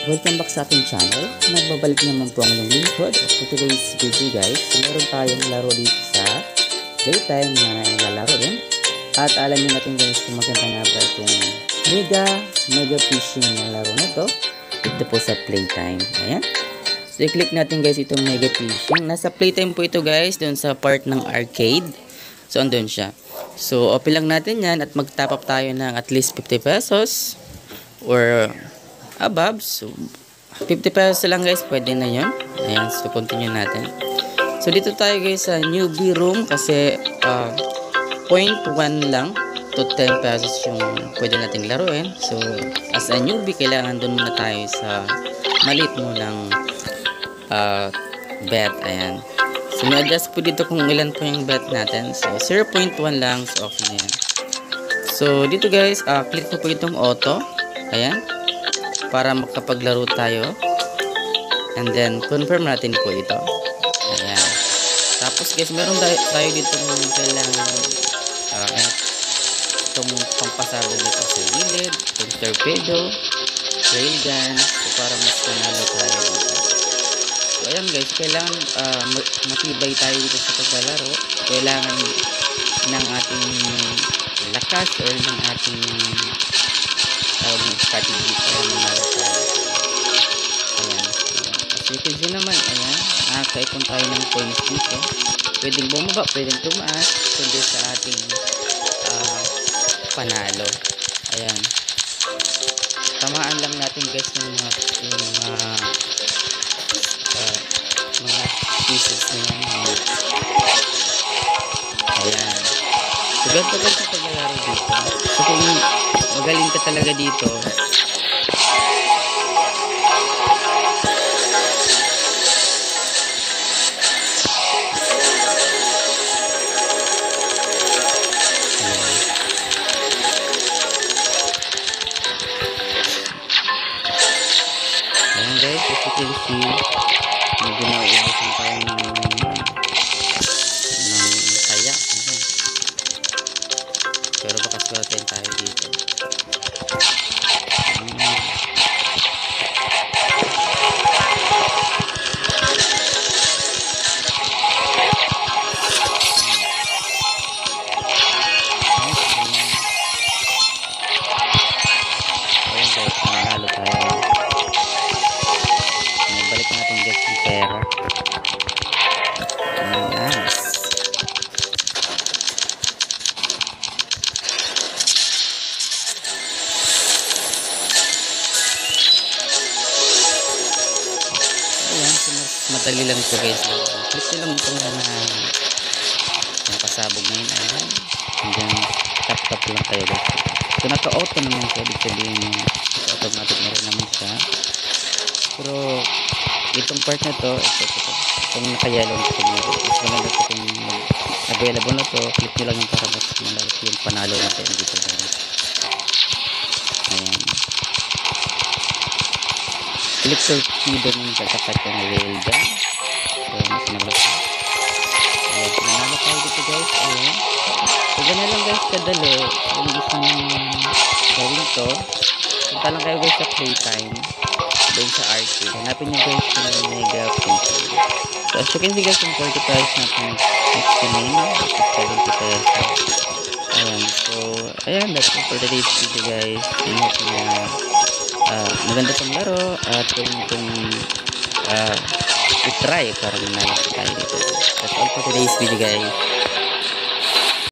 Welcome back sa ating channel. Nagbabalik naman po ang inyong lingkod. For today's video guys, meron tayong laro dito sa playtime na nilalaro din. At alamin natin guys kung maganda nga ba itong mega fishing na laro na to. Ito po sa playtime. Ayan. So i-click natin guys itong mega fishing. Nasa playtime po ito guys, doon sa part ng arcade. So andun siya. So open lang natin yan at mag-top up tayo ng at least 50 pesos. Or above. So 50 pesos lang guys, pwede na yun. Ayan, so continue natin. So dito tayo guys sa newbie room kasi 0.1 lang to 10 pesos yung pwede nating laruin. So as a newbie, kailangan dun muna tayo sa maliit mo ng bet. Ayan. So may-adjust po dito kung ilan po yung bet natin. So 0.1 lang, so okay na yan. So dito guys, click po itong auto. Ayan, para makapaglaro tayo. And then confirm natin po ito. Ayan. Tapos guys, meron tayo dito kailangan itong pampasabog dito sa gilid, itong torpedo, railgun, so para mas manalo tayo dito. So ayan guys, kailangan matibay tayo dito sa paglalaro. Kailangan ng ating lakas or ng ating strategy para manalo tayo. Ayan. As you can see naman, ayan, nakakaipon tayo ng points dito. Pwedeng bumaba, pwedeng tumaas, kundi sa ating panalo. Ayan. Tamaan lang natin guys ng mga pieces na yan. Ayan. So ganito guys ang paglalaro dito. So kung magaling ka talaga dito, ayan guys, as you can see, medyo nauubusan tayo ng kaya. Ayan. Pero baka swatin tayo dito. Ayan guys, manalo tayo. Balik natin guys yung pera. Nice. Ayan, so madali lang ito guys. Click nyo lang itong pasabog na yun. Ayan. And then tap lang tayo guys. So naka-auto naman siya. Ibig sabihin automatic na rin naman siya. Pero itong part na to, itong naka-yellow na ito, mas maganda ito kung available na to. Click nyo lang yung para mas malaki yung panalo natin dito guys. Ayan. Click torpedo ng katapat yung railgun. So mas malaki. Ayan, manalo tayo dito guys. Ayan. So ganyan lang guys kadali. Yung isang gawin to, punta lang kayo guys sa playtime doon sa arcade. Hanapin nyo guys yung mega fishing. So as you can see guys, yung 40 pesos natin next to main, 70 pesos. Ayan. So ayan, that's it for today's video guys. I hope na maganda itong laro at kung i-try para manalo tayo dito. That's all for today's video guys.